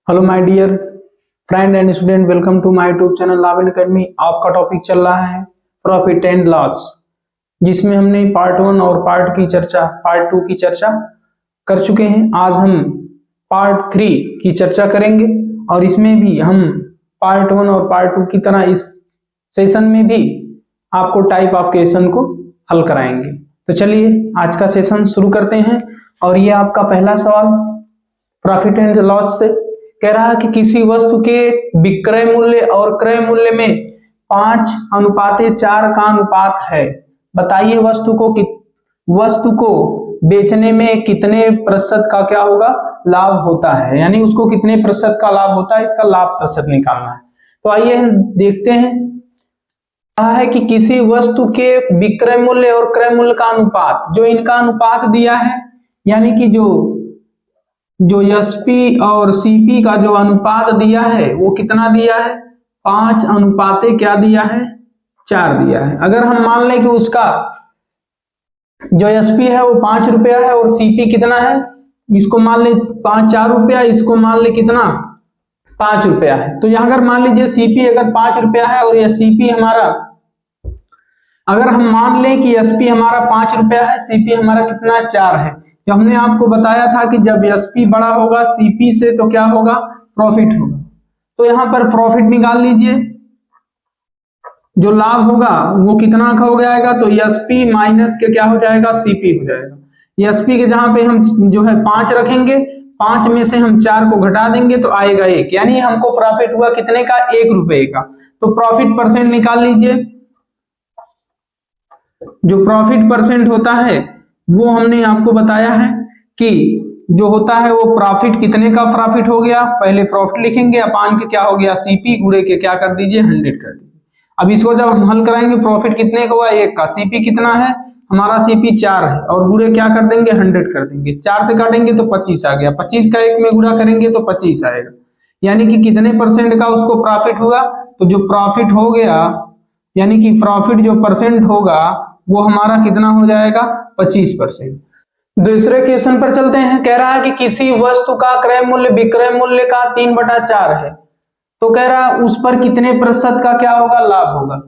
Hello my dear friend and student, welcome to my YouTube channel Lavin academy. आपका topic चल रहा है profit and loss, जिसमें हमने पार्ट 1 और पार्ट 2 की चर्चा कर चुके हैं। आज हम पार्ट 3 की चर्चा करेंगे और इसमें भी हम पार्ट 1 और पार्ट 2 की तरह इस सेशन में भी आपको टाइप ऑफ क्वेश्चन को हल कराएंगे। तो चलिए आज का सेशन शुरू करते हैं। और ये आपका पहला सवाल प्रॉफिट एंड लॉस से कह रहा है कि किसी वस्तु के विक्रय मूल्य और क्रय मूल्य में 5:4 का अनुपात है। बताइए वस्तु को बेचने में कितने प्रतिशत का क्या होगा, लाभ होता है, यानी उसको कितने प्रतिशत का लाभ होता है, इसका लाभ प्रतिशत निकालना है। तो आइए हम देखते हैं। कहा है कि किसी वस्तु के विक्रय मूल्य और क्रय मूल्य का अनुपात, जो इनका अनुपात दिया है, यानी कि जो एसपी और सीपी का जो अनुपात दिया है वो कितना दिया है, 5:4 क्या दिया है, 4 दिया है। अगर हम मान लें कि उसका जो एसपी है वो 5 रुपया है और सीपी कितना है, इसको मान ले 4 रुपया, इसको मान ले कितना 5 रुपया है। तो यहां अगर मान लीजिए सीपी अगर 5 रुपया है और यह सीपी हमारा, अगर हम मान लें कि एसपी हमारा 5 रुपया है, सीपी हमारा कितना 4 है। जो हमने आपको बताया था कि जब एसपी बड़ा होगा सीपी से तो क्या होगा, प्रॉफिट होगा। तो यहां पर प्रॉफिट निकाल लीजिए, जो लाभ होगा वो कितना का हो जाएगा, तो एसपी माइनस के क्या हो जाएगा, सीपी हो जाएगा। एसपी के जहां पे हम जो है 5 रखेंगे, 5 में से हम 4 को घटा देंगे तो आएगा 1, यानी हमको प्रॉफिट हुआ कितने का, 1 रुपए का। तो प्रॉफिट परसेंट निकाल लीजिए। जो प्रॉफिट परसेंट होता है वो हमने आपको बताया है कि जो होता है वो प्रॉफिट कितने का प्रॉफिट हो गया, पहले प्रॉफिट लिखेंगे, अपान के क्या हो गया, सीपी गुणे के क्या कर दीजिए 100 कर दीजिए। अब इसको जब हम हल कराएंगे, प्रॉफिट कितने का हुआ, 1 का, सीपी कितना है हमारा, सीपी 4 है, और गुणे क्या कर देंगे 100 कर देंगे। 4 से काटेंगे तो 25 आ गया, 25 का 1 में गुणा करेंगे तो 25 आएगा, यानी कि कितने परसेंट का उसको प्रॉफिट हुआ। तो जो प्रॉफिट हो गया, यानी कि प्रॉफिट जो परसेंट होगा वो हमारा कितना हो जाएगा, 25%। दूसरे क्वेश्चन पर चलते हैं। कह रहा है कि किसी वस्तु का क्रय मूल्य विक्रय मूल्य का 3/4 है, तो कह रहा है उस पर कितने प्रतिशत का क्या होगा, लाभ होगा।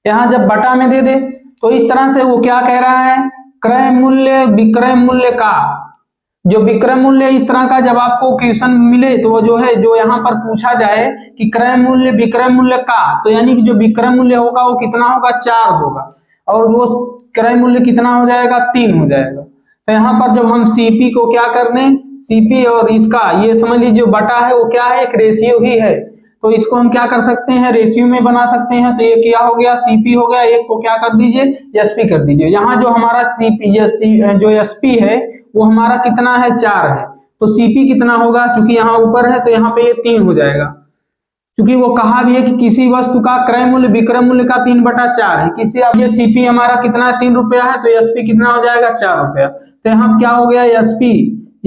यहां जब बटा में दे दे तो इस तरह से वो क्या कह रहा है, क्रय मूल्य विक्रय मूल्य का, जो विक्रय मूल्य इस तरह का जब आपको क्वेश्चन मिले तो वो जो है, जो यहाँ पर पूछा जाए कि क्रय मूल्य विक्रय मूल्य का, तो यानी कि जो विक्रय मूल्य होगा वो कितना होगा, 4 होगा, और वो क्रय मूल्य कितना हो जाएगा, 3 हो जाएगा। तो यहाँ पर जब हम सीपी को क्या कर दें, सीपी और इसका ये समझ लीजिए जो बटा है वो क्या है, एक रेशियो ही है। तो इसको हम क्या कर सकते हैं, रेशियो में बना सकते हैं। तो ये क्या हो गया, सीपी हो गया, एक को क्या कर दीजिए, एसपी कर दीजिए। यहाँ जो हमारा सीपी जो एसपी है वो हमारा कितना है, 4 है, तो सीपी कितना होगा, क्योंकि यहाँ ऊपर है तो यहाँ पे ये 3 हो जाएगा, क्योंकि वो कहा भी है कि किसी वस्तु का क्रय मूल्य विक्रय मूल्य का 3/4 है। किसी, अब ये सीपी हमारा कितना है, 3 रुपया है, तो एसपी कितना हो जाएगा, 4 रुपया। तो यहाँ क्या हो गया,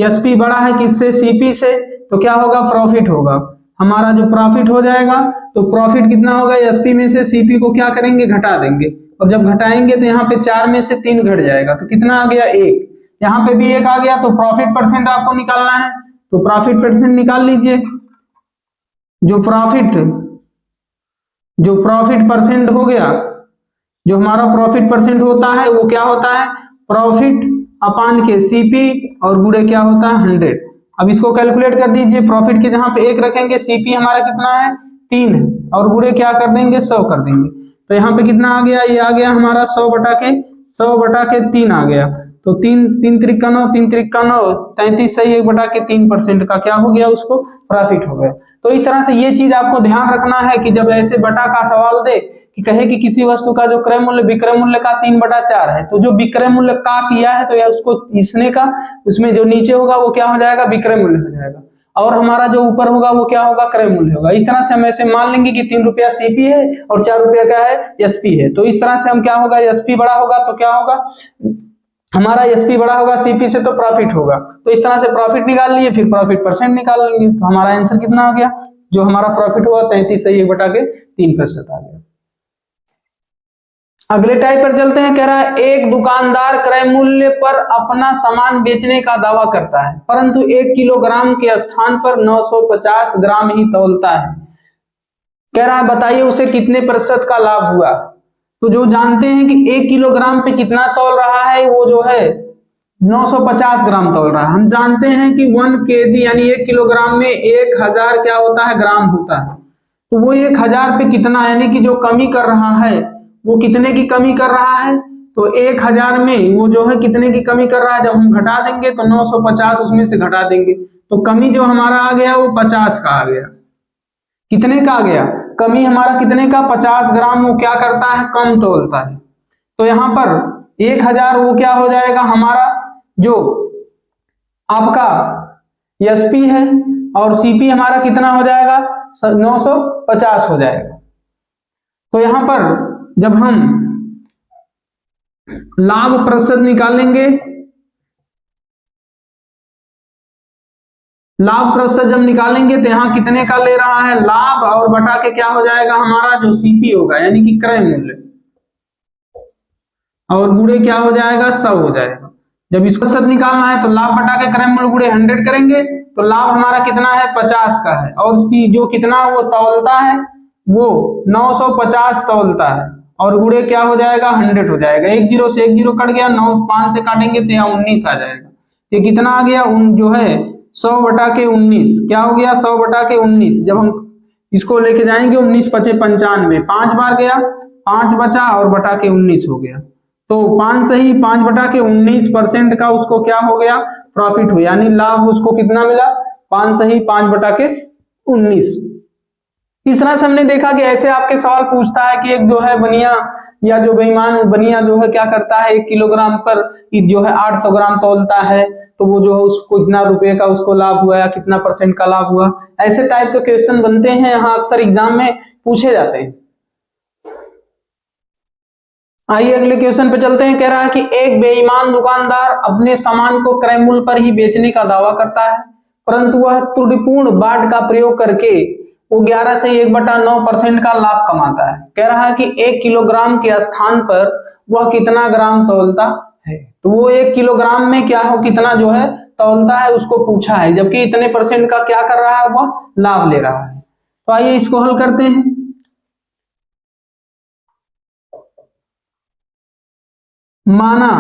एसपी बड़ा है किससे, सीपी से, तो क्या होगा, प्रॉफिट होगा हमारा। जो प्रॉफिट हो जाएगा तो प्रॉफिट कितना होगा, एसपी में से सीपी को क्या करेंगे, घटा देंगे, और जब घटाएंगे तो यहाँ पे 4 में से 3 घट जाएगा, तो कितना आ गया, 1। यहाँ पे भी 1 आ गया। तो प्रॉफिट परसेंट आपको निकालना है, तो प्रॉफिट परसेंट निकाल लीजिए। जो प्रॉफिट परसेंट हो गया, जो हमारा प्रॉफिट परसेंट होता है वो क्या होता है, प्रॉफिट अपान के सीपी और गुणे क्या होता है, 100। अब इसको कैलकुलेट कर दीजिए। प्रॉफिट के जहां पे 1 रखेंगे, सीपी हमारा कितना है, 3 है, और गुणे क्या कर देंगे, 100 कर देंगे। तो यहाँ पे कितना आ गया, ये आ गया हमारा 100/3 आ गया। तो 3 त्रिक का 9, 3 त्रिक का 9, 33 सही, 1/3% का क्या हो गया, उसको प्रॉफिट हो गया। तो इस तरह से ये चीज आपको ध्यान रखना है कि जब ऐसे बटा का सवाल दे कि कहे कि किसी वस्तु का जो क्रय मूल्य विक्रय मूल्य का 3/4 है, तो जो विक्रय मूल्य का किया है तो या उसको इसने का, उसमें जो नीचे होगा वो क्या हो जाएगा, विक्रय मूल्य हो जाएगा, और हमारा जो ऊपर होगा वो क्या होगा, क्रय मूल्य होगा। इस तरह से हम ऐसे मान लेंगे कि 3 रुपया सीपी है और 4 रुपया क्या है, एसपी है। तो इस तरह से हम क्या होगा, एसपी बड़ा होगा तो क्या होगा, हमारा एसपी बड़ा होगा सीपी से, तो प्रॉफिट होगा। तो इस तरह से प्रॉफिट निकाल लिए, फिर प्रॉफिट परसेंट निकाल लेंगे। तो हमारा आंसर कितना आ गया, जो हमारा प्रॉफिट हुआ 33 सही 1/3% आ गया। अगले टाइप पर चलते हैं। कह रहा है एक दुकानदार क्रय मूल्य पर अपना सामान बेचने का दावा करता है, परंतु 1 किलोग्राम के स्थान पर 950 ग्राम ही तौलता है। कह रहा है बताइए उसे कितने प्रतिशत का लाभ हुआ। तो जो जानते हैं कि 1 किलोग्राम पे कितना तौल रहा है, वो जो है 950 ग्राम तौल रहा है। हम जानते हैं कि 1 केजी यानी 1 किलोग्राम में 1000 क्या होता है, ग्राम होता है। तो वो 1000 पे कितना, यानी कि जो कमी कर रहा है वो कितने की कमी कर रहा है, तो 1000 में वो जो है कितने की कमी कर रहा है, जब हम घटा देंगे तो 950 उसमें से घटा देंगे तो कमी जो हमारा आ गया वो 50 का आ गया। कितने का आ गया, कमी हमारा कितने का, 50 ग्राम वो क्या करता है, कम तौलता है। तो यहाँ पर 1000 वो क्या हो जाएगा हमारा, जो आपका एसपी है और सीपी हमारा कितना हो जाएगा, 950 हो जाएगा। तो यहां पर जब हम लाभ प्रतिशत निकालेंगे, लाभ प्रतिशत जब निकालेंगे तो यहां कितने का ले रहा है, लाभ और बटा के क्या हो जाएगा हमारा जो सीपी होगा यानी कि क्रय मूल्य, और गुणे क्या हो जाएगा, 100 हो जाएगा। जब इसको प्रतिशत निकालना है तो लाभ बटा के क्रय मूल्य गुणे 100 करेंगे तो लाभ हमारा कितना है, 50 का है, और सी जो कितना वो तौलता है वो 950 तौलता है, और गुणे क्या हो जाएगा, 100 हो जाएगा। 1 0 से 1 0 कट गया, 9 5 से काटेंगे तो यहाँ 19 आ जाएगा। ये कितना आ गया, जो है 100 बटा के 19 क्या हो गया, 100 बटा के 19। जब हम इसको लेके जाएंगे 19 पचे 95, 5 बार गया, 5 बचा और बटा के 19 हो गया। तो 5 सही 5 बटा के 19% का उसको क्या हो गया, प्रॉफिट हो, यानी लाभ उसको कितना मिला, 5 सही 5 बटा के 19। इस तरह से हमने देखा कि ऐसे आपके सवाल पूछता है कि एक जो है बनिया या जो बेईमान बनिया जो है क्या करता है, 1 किलोग्राम पर जो है 800 ग्राम तौलता है, तो वो जो है उसको कितना रुपए का उसको लाभ हुआ या कितना % का लाभ हुआ। ऐसे टाइप के क्वेश्चन बनते हैं, यहाँ अक्सर एग्जाम में पूछे जाते हैं। आइए अगले क्वेश्चन पे चलते हैं। कह रहा है कि एक बेईमान दुकानदार अपने सामान को क्रय मूल्य पर ही बेचने का दावा करता है, परंतु वह त्रुटिपूर्ण बाट का प्रयोग करके वो 11 से 1/9% का लाभ कमाता है। कह रहा है कि 1 किलोग्राम के स्थान पर वह कितना ग्राम तौलता है, तो वो 1 किलोग्राम में क्या हो कितना जो है तौलता है उसको पूछा है, जबकि इतने % का क्या कर रहा है, वह लाभ ले रहा है। तो आइए इसको हल करते हैं। माना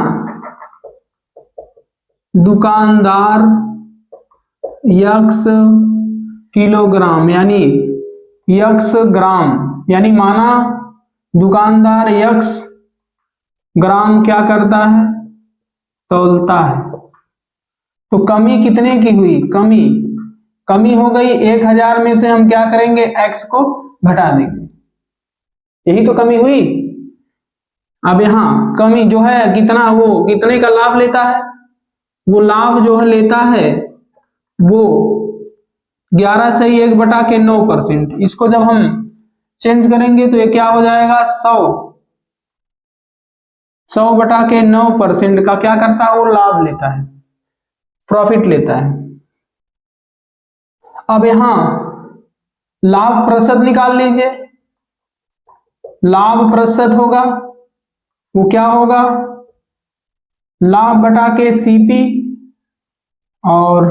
दुकानदार x किलोग्राम यानी x ग्राम, यानी माना दुकानदार x ग्राम क्या करता है, तौलता है। तो कमी कितने की हुई, कमी हो गई 1000 में से हम क्या करेंगे, x को घटा देंगे, यही तो कमी हुई। अब यहाँ कमी जो है कितना, वो कितने का लाभ लेता है, वो लाभ जो है लेता है वो 11 से 1/9%। इसको जब हम चेंज करेंगे तो ये क्या हो जाएगा, 100 बटा के 9% का क्या करता है, वो लाभ लेता है, प्रॉफिट लेता है। अब यहां लाभ प्रतिशत निकाल लीजिए। लाभ प्रतिशत होगा वो क्या होगा, लाभ बटा के सीपी और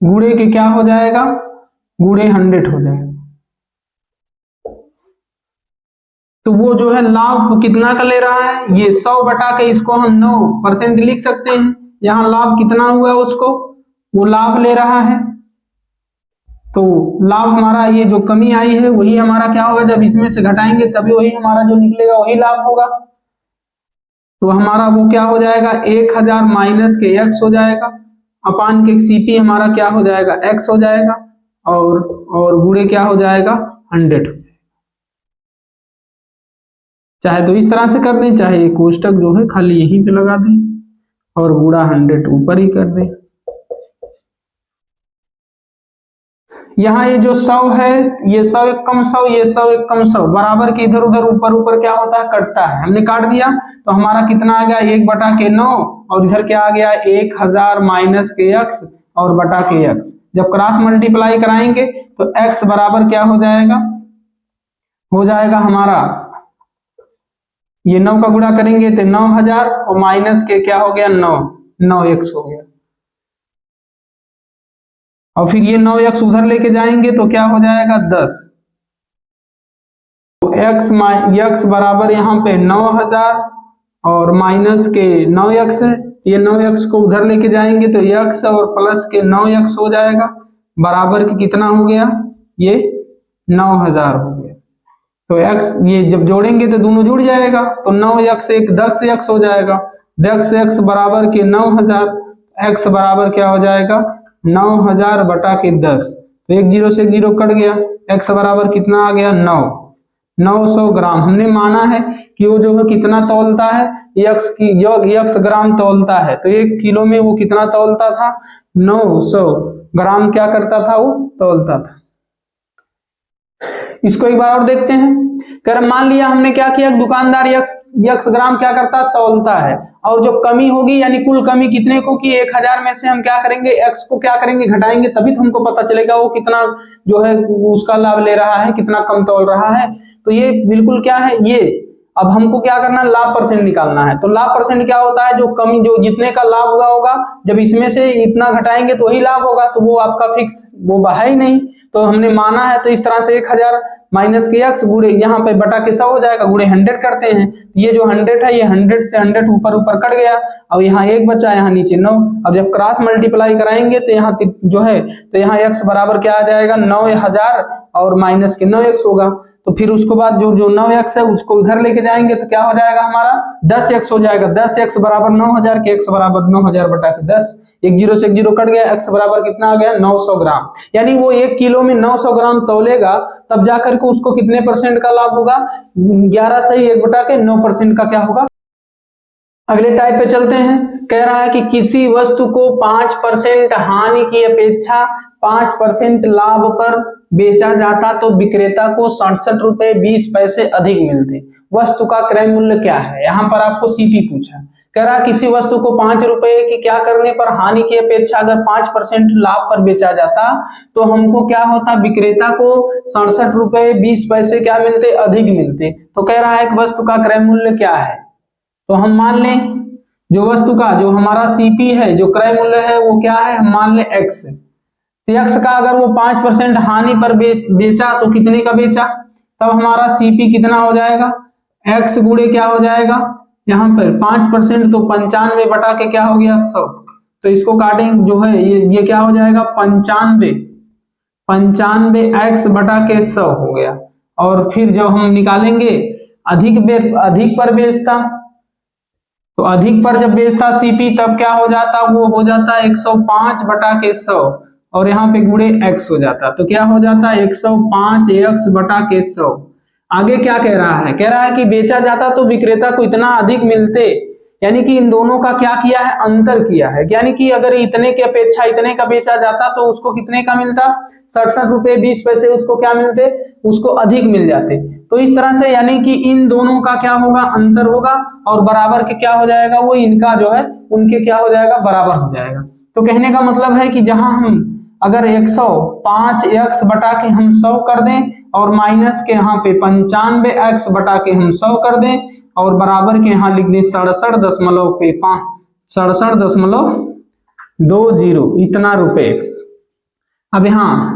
गुणे के क्या हो जाएगा, गुणे 100 हो जाएगा। तो वो जो है लाभ कितना का ले रहा है, ये 100 बटा के इसको हम 9% लिख सकते हैं। यहाँ लाभ कितना हुआ उसको, वो लाभ ले रहा है, तो लाभ हमारा ये जो कमी आई है वही हमारा क्या होगा, जब इसमें से घटाएंगे तभी वही हमारा जो निकलेगा वही लाभ होगा। तो हमारा वो क्या हो जाएगा, 1000 माइनस के x हो जाएगा, अपान के सीपी हमारा क्या हो जाएगा, x हो जाएगा, और गुणे क्या हो जाएगा, 100 हो जाएगा। चाहे तो इस तरह से कर दें, चाहे ये कोष्टक जो है खाली यहीं पे लगा दें और गुणा 100 ऊपर ही कर दें। यहाँ ये जो 100 है, ये 100 एक कम 100, ये 100 एक कम 100 बराबर के इधर उधर ऊपर ऊपर क्या होता है, कटता है। हमने काट दिया तो हमारा कितना आ गया, 1/9, और इधर क्या आ गया, 1000 माइनस के x और बटा के x। जब क्रॉस मल्टीप्लाई कराएंगे तो x बराबर क्या हो जाएगा, हो जाएगा हमारा ये 9 का गुणा करेंगे तो 9000 और माइनस के क्या हो गया 9x हो गया। और फिर ये 9x उधर लेके जाएंगे तो क्या हो जाएगा 10। तो x बराबर यहाँ पे 9000 और माइनस के 9x है, ये 9x को उधर लेके जाएंगे तो x और प्लस के 9x हो जाएगा, बराबर के कितना हो गया ये 9000 हो गया। तो x ये जब जोड़ेंगे तो दोनों जुड़ जाएगा, तो 9x एक 10x हो जाएगा, 10x बराबर के 9000, x बराबर क्या हो जाएगा 9000 बटा के 10। तो एक जीरो से एक जीरो कट गया, x बराबर कितना आ गया 900 ग्राम। हमने माना है कि वो जो है कितना तौलता है, यक्स ग्राम तौलता है, तो 1 किलो में वो कितना तौलता था 900 ग्राम क्या करता था वो तौलता था। इसको एक बार और देखते हैं। कर मान लिया हमने क्या किया, दुकानदार यक्स ग्राम क्या करता तौलता है, और जो कमी होगी यानी कुल कमी कितने को कि 1000 में से हम क्या करेंगे x को क्या करेंगे घटाएंगे, तभी तो हमको पता चलेगा वो कितना जो है उसका लाभ ले रहा है, कितना कम तौल रहा है। तो ये बिल्कुल क्या है, ये अब हमको क्या करना है लाभ परसेंट निकालना है। तो लाभ परसेंट क्या होता है, जो कमी जो जितने का लाभ हुआ होगा जब इसमें से इतना घटाएंगे तो वही लाभ होगा, तो वो आपका फिक्स वो है ही नहीं, तो हमने माना है। तो इस तरह से 1000 माइनस के x गुणे यहाँ पे बटा के 100 हो जाएगा, गुणे 100 करते हैं, ये जो 100 है ये 100 से 100 ऊपर ऊपर कट गया, अब यहाँ 1 बचा, यहाँ नीचे 9। अब जब क्रॉस मल्टीप्लाई कराएंगे तो यहाँ जो है तो यहाँ x बराबर क्या आ जाएगा 9000 और माइनस के 9x होगा। तो फिर उसके बाद जो 9x है उसको उधर लेके जाएंगे तो क्या हो जाएगा हमारा 10x हो जाएगा, 10x बराबर 9000 के x बराबर 9000 बटा के 10, एक जीरो से एक जीरो कट गया, x बराबर कितना आ गया 900 ग्राम। यानी वो 1 किलो में 900 ग्राम तौलेगा, तब जाकर के उसको कितने परसेंट का लाभ होगा 11 सही 1 बटा के 9% का क्या होगा। अगले टाइप पे चलते हैं। कह रहा है कि किसी वस्तु को 5% हानि की अपेक्षा 5% लाभ पर बेचा जाता तो विक्रेता को 67 रुपए 20 पैसे अधिक मिलते, वस्तु का क्रय मूल्य क्या है। यहाँ पर आपको सीपी पूछा, कह रहा किसी वस्तु को 5 रुपए की क्या करने पर हानि की अपेक्षा अगर 5% लाभ पर बेचा जाता तो हमको क्या होता, विक्रेता को 67 रुपए 20 पैसे क्या मिलते अधिक मिलते। तो कह रहा है कि वस्तु का क्रय मूल्य क्या है, तो हम मान लें जो वस्तु का जो हमारा सीपी है जो क्रय मूल्य है वो क्या है, हम मान लें x। तो x का अगर वो 5% हानि पर बेचा तो कितने का बेचा, तब हमारा सीपी कितना हो जाएगा x गुणे क्या हो जाएगा यहाँ पर 5% तो 95 बटा के क्या हो गया 100। तो इसको काटेंगे जो है ये क्या हो जाएगा 95 x बटा के 100 हो गया। और फिर जब हम निकालेंगे अधिक पर बेचता, तो अधिक पर जब बेचता सीपी तब क्या हो जाता, वो हो जाता 105 बटा के 100 और यहाँ पे गुणे x हो जाता, तो क्या हो जाता 105 x बटा के 100। आगे क्या कह रहा है, कह रहा है कि बेचा जाता तो विक्रेता को इतना अधिक मिलते, यानी कि इन दोनों का क्या किया है अंतर किया है, यानी कि अगर इतने की अपेक्षा इतने का बेचा जाता तो उसको कितने का मिलता 67 रुपए 20 पैसे उसको क्या मिलते, उसको अधिक मिल जाते। तो इस तरह से यानी कि इन दोनों का क्या होगा अंतर होगा और बराबर के क्या हो जाएगा वो इनका जो है उनके क्या हो जाएगा बराबर हो जाएगा। तो कहने का मतलब है कि जहां हम अगर 105x बटा के हम 100 कर दें और माइनस के यहाँ पे 95x बटा के हम 100 कर दें और बराबर के यहाँ लिख दें 67.20 इतना रुपए। अब यहाँ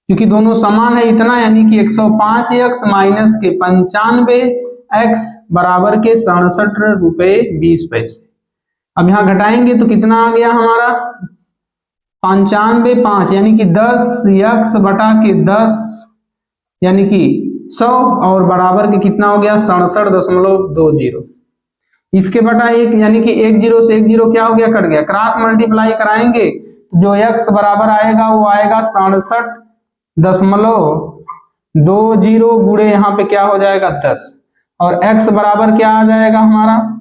क्योंकि दोनों समान है इतना, यानी कि 105x माइनस के 95x बराबर के 67 रुपए 20 पैसे। अब यहाँ घटाएंगे तो कितना आ गया हमारा 95 5 यानी कि 10x बटा के 10 यानी कि 100 और बराबर के कितना हो गया 67.20। इसके बटा 1 यानी कि 1 जीरो से 1 जीरो क्या हो गया कट गया, क्रॉस मल्टीप्लाई कराएंगे जो x बराबर आएगा वो आएगा 67.20 गुणे यहाँ पे क्या हो जाएगा 10 और x बराबर क्या आ जाएगा हमारा,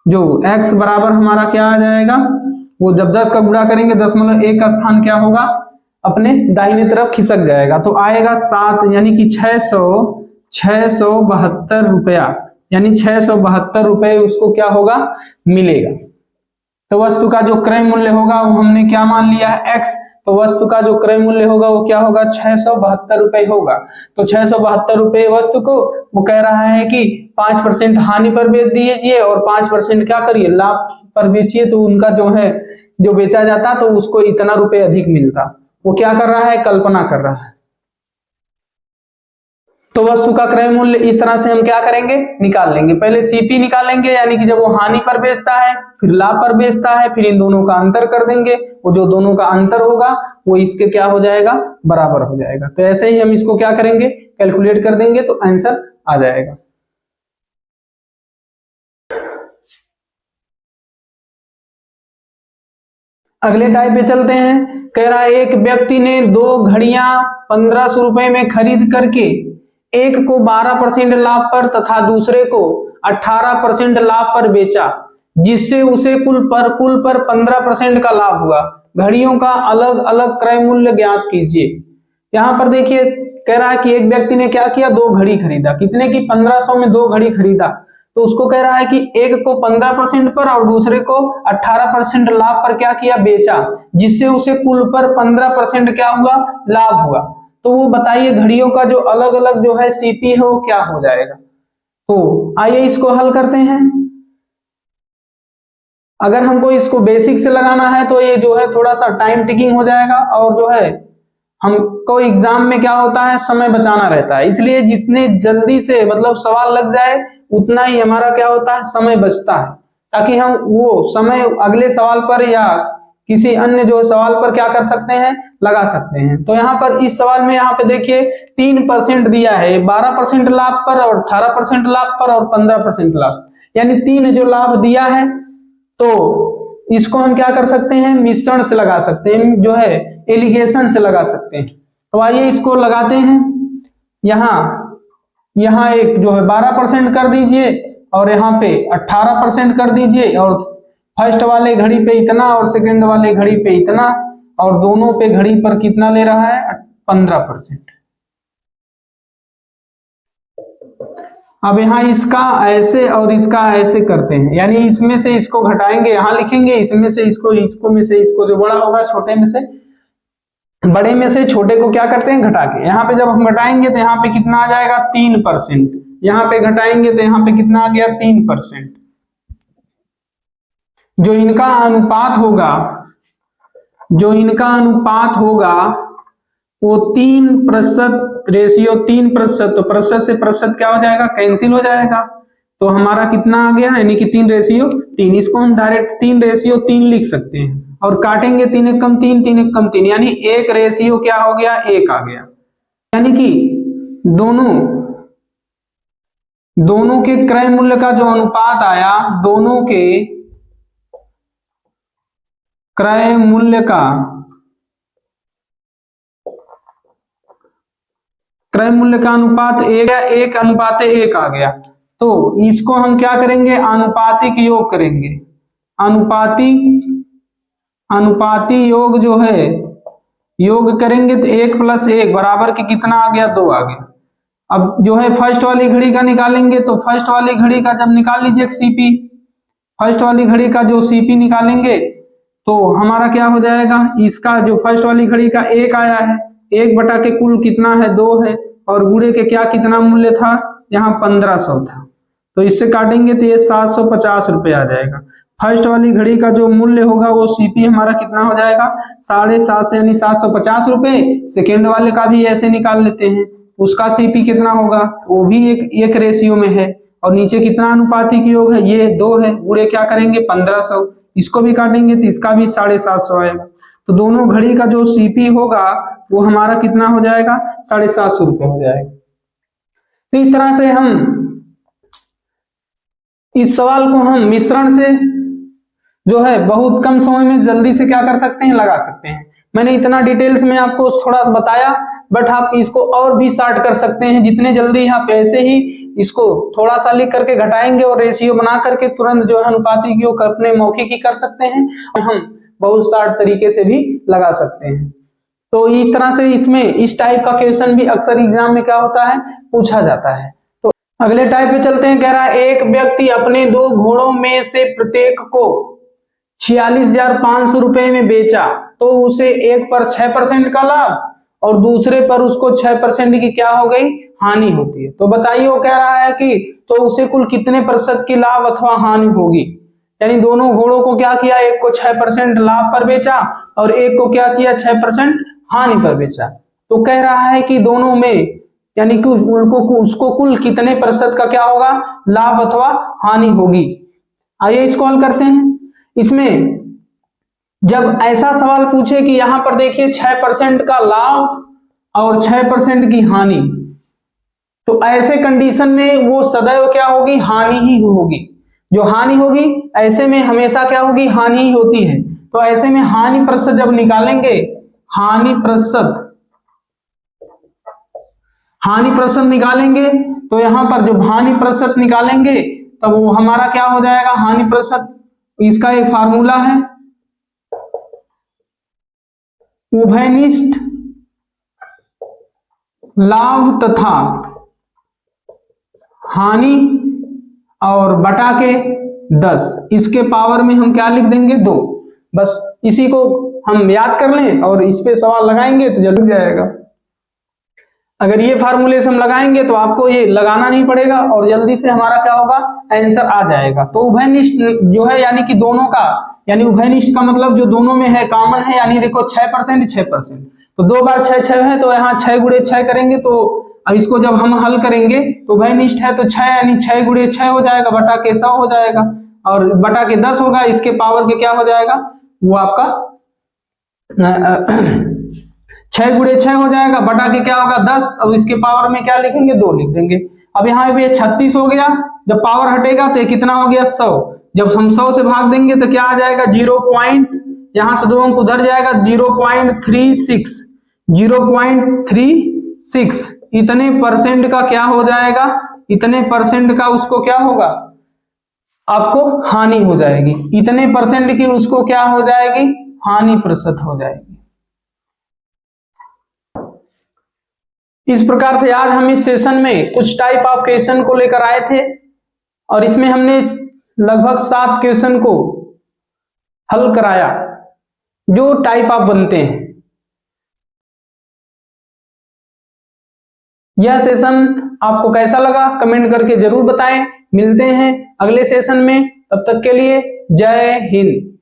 जो x बराबर हमारा क्या आ जाएगा वो जब 10 का गुणा करेंगे 0.1 का स्थान क्या होगा अपने दाहिने तरफ खिसक जाएगा, तो आएगा 7 यानी कि 672 रुपया, यानी 672 रुपए उसको क्या होगा मिलेगा। तो वस्तु का जो क्रय मूल्य होगा वो हमने क्या मान लिया है x, तो वस्तु का जो क्रय मूल्य होगा वो क्या होगा 672 रुपए होगा। तो 672 रुपए वस्तु को वो कह रहा है कि 5% हानि पर बेच दीजिए और 5% क्या करिए, लाभ पर बेचिए, तो उनका जो है जो बेचा जाता तो उसको इतना रुपए अधिक मिलता। वो क्या कर रहा है, कल्पना कर रहा है। तो वस्तु का क्रय मूल्य इस तरह से हम क्या करेंगे, निकाल लेंगे। पहले सीपी निकालेंगे, यानी कि जब वो हानि पर बेचता है, फिर लाभ पर बेचता है, फिर इन दोनों का अंतर कर देंगे। वो जो दोनों का अंतर होगा वो इसके क्या हो जाएगा, बराबर हो जाएगा। तो ऐसे ही हम इसको क्या करेंगे, कैलकुलेट कर देंगे तो आंसर आ जाएगा। अगले टाइप पे चलते हैं। कह रहा है एक व्यक्ति ने 2 घड़ियां 1500 रुपए में खरीद करके एक को 12% लाभ पर तथा दूसरे को 18% लाभ पर बेचा, जिससे उसे कुल पर 15% का लाभ हुआ। घड़ियों का अलग अलग क्रय मूल्य ज्ञात कीजिए। यहां पर देखिए कह रहा है कि एक व्यक्ति ने क्या किया, 2 घड़ी खरीदा। कितने की, 1500 में 2 घड़ी खरीदा। तो उसको कह रहा है कि एक को 15% पर और दूसरे को 18% लाभ पर क्या किया, बेचा, जिससे उसे कुल पर 15% क्या हुआ, लाभ हुआ। तो वो बताइए घड़ियों का जो अलग अलग जो है सीपी है वो क्या हो जाएगा। तो आइए इसको हल करते हैं। अगर हमको इसको बेसिक से लगाना है तो ये जो है थोड़ा सा टाइम टेकिंग हो जाएगा, और जो है हमको एग्जाम में क्या होता है, समय बचाना रहता है। इसलिए जितने जल्दी से मतलब सवाल लग जाए उतना ही हमारा क्या होता है, समय बचता है, ताकि हम वो समय अगले सवाल पर या किसी अन्य जो सवाल पर क्या कर सकते हैं, लगा सकते हैं। तो यहाँ पर इस सवाल में यहाँ पे देखिए 3% दिया है, 12% लाभ पर और 18% लाभ पर और 15% लाभ, यानी 3 जो लाभ दिया है। तो इसको हम क्या कर सकते हैं, मिश्रण से लगा सकते हैं, जो है एलिगेशन से लगा सकते हैं। तो आइए इसको लगाते हैं। यहाँ एक जो है 12% कर दीजिए और यहाँ पे 18% कर दीजिए, और फर्स्ट वाले घड़ी पे इतना और सेकंड वाले घड़ी पे इतना, और दोनों पे घड़ी पर कितना ले रहा है, 15%। अब यहाँ इसका ऐसे और इसका ऐसे करते हैं, यानी इसमें से इसको घटाएंगे, यहाँ लिखेंगे, इसमें से इसको में से इसको, जो बड़ा होगा छोटे में से, बड़े में से छोटे को क्या करते हैं, घटा के। यहाँ पे जब हम घटाएंगे तो यहाँ पे कितना आ जाएगा, 3%। यहाँ पे घटाएंगे तो यहाँ पे कितना आ गया, 3%। जो इनका अनुपात होगा वो 3% रेशियो 3%, तो प्रतिशत से प्रतिशत क्या हो जाएगा, कैंसिल हो जाएगा। तो हमारा कितना आ गया, यानी कि 3:3। इसको हम डायरेक्ट 3:3 लिख सकते हैं, और काटेंगे 3 एक कम 3, 3 एक कम 3, यानी 1 रेशियो क्या हो गया, 1 आ गया। यानी कि दोनों के क्रय मूल्य का जो अनुपात आया, दोनों के क्रय मूल्य का अनुपात 1:1 आ गया। तो इसको हम क्या करेंगे, आनुपातिक योग करेंगे। अनुपाती योग जो है, योग करेंगे तो 1 + 1 बराबर के कितना आ गया, 2 आ गया। अब जो है फर्स्ट वाली घड़ी का निकालेंगे, तो फर्स्ट वाली घड़ी का जब निकाल लीजिए सीपी, फर्स्ट वाली घड़ी का जो सीपी निकालेंगे तो हमारा क्या हो जाएगा, इसका जो फर्स्ट वाली घड़ी का 1 आया है, 1 बटा के कुल कितना है, 2 है, और गुणे के क्या कितना मूल्य था, यहाँ 1500 था। तो इससे काटेंगे तो ये 750 रुपये आ जाएगा। फर्स्ट वाली घड़ी का जो मूल्य होगा वो सीपी हमारा कितना हो जाएगा, 750, यानी 750 रुपये। सेकेंड वाले का भी ऐसे निकाल लेते हैं, उसका सीपी कितना होगा, वो भी एक रेशियो में है, और नीचे कितना अनुपातिक योग है, ये 2 है, गुणे क्या करेंगे 1500, इसको भी काटेंगे तो इसका भी 750 आएगा। तो दोनों घड़ी का जो सीपी होगा वो हमारा कितना हो जाएगा, 750 रुपये हो जाएगा। तो इस तरह से हम इस सवाल को हम मिश्रण से जो है बहुत कम समय में जल्दी से क्या कर सकते हैं, लगा सकते हैं। मैंने इतना डिटेल्स में आपको थोड़ा सा बताया, बट आप इसको और भी शार्ट कर सकते हैं। जितने जल्दी आप ऐसे ही इसको थोड़ा सा लिख करके घटाएंगे और रेशियो बना करके तुरंत जो है अनुपातिक योग अपने मौखिक ही कर सकते हैं, और हम बहुत शार्ट तरीके से भी लगा सकते हैं। तो इस तरह से इसमें इस टाइप का क्वेश्चन भी अक्सर एग्जाम में क्या होता है, पूछा जाता है। तो अगले टाइप पे चलते हैं। कह रहा है एक व्यक्ति अपने 2 घोड़ों में से प्रत्येक को 46,500 रुपए में बेचा, तो उसे एक पर 6% का लाभ और दूसरे पर उसको 6% की क्या हो गई, हानि होती है। तो बताइए वो कह रहा है कि तो उसे कुल कितने प्रतिशत की लाभ अथवा हानि होगी। यानी दोनों घोड़ों को क्या किया, एक को 6% लाभ पर बेचा और एक को क्या किया, 6% हानि पर बेचा। तो कह रहा है कि दोनों में यानी कि उसको कुल कितने प्रतिशत का क्या होगा, लाभ अथवा हानि होगी। आइए इसको हल करते हैं। इसमें जब ऐसा सवाल पूछे कि यहां पर देखिए 6% का लाभ और 6% की हानि, तो ऐसे कंडीशन में वो सदैव क्या होगी, हानि ही होगी। जो हानि होगी ऐसे में हमेशा क्या होगी, हानि ही होती है। तो ऐसे में हानि प्रतिशत जब निकालेंगे, हानि प्रतिशत निकालेंगे, तो यहां पर जब हानि प्रतिशत निकालेंगे तब वो हमारा क्या हो जाएगा, हानि प्रतिशत। इसका एक फार्मूला है, उभयनिष्ठ लाभ तथा हानि और बटा के 10, इसके पावर में हम क्या लिख देंगे, 2। बस इसी को हम याद कर लें और इस पे सवाल लगाएंगे तो जल्दी जाएगा। अगर ये फार्मूलेशन हम लगाएंगे तो आपको ये लगाना नहीं पड़ेगा और जल्दी से हमारा क्या होगा, आंसर आ जाएगा। तो उभयनिष्ठ जो है यानी कि दोनों का, यानी उभयनिष्ठ का मतलब जो दोनों में है, कॉमन है, यानी देखो 6% 6%, तो 2 बार 6 6 है, तो यहाँ 6 गुणे 6 करेंगे। तो अब इसको जब हम हल करेंगे तो उभयनिष्ठ है तो 6 यानी 6 गुणे 6 हो जाएगा, बटा के 100 हो जाएगा और बटा के 10 होगा, इसके पावर के क्या हो जाएगा, वो आपका 6 गुणे 6 हो जाएगा, बटा के क्या होगा 10। अब इसके पावर में क्या लिखेंगे, 2 लिख देंगे। अब यहाँ पे 36 हो गया, जब पावर हटेगा तो कितना हो गया, 100। जब हम 100 से भाग देंगे तो क्या आ जाएगा, 0 पॉइंट, यहाँ से 2 अंक उधर जाएगा, 0.36, 0.36 इतने परसेंट का क्या हो जाएगा, इतने परसेंट का उसको क्या होगा, आपको हानि हो जाएगी। इतने परसेंट की उसको क्या हो जाएगी, हानि प्रतिशत हो जाएगी। इस प्रकार से आज हम इस सेशन में कुछ टाइप ऑफ क्वेश्चन को लेकर आए थे और इसमें हमने लगभग 7 क्वेश्चन को हल कराया जो टाइप ऑफ बनते हैं। यह सेशन आपको कैसा लगा कमेंट करके जरूर बताएं। मिलते हैं अगले सेशन में, तब तक के लिए जय हिंद।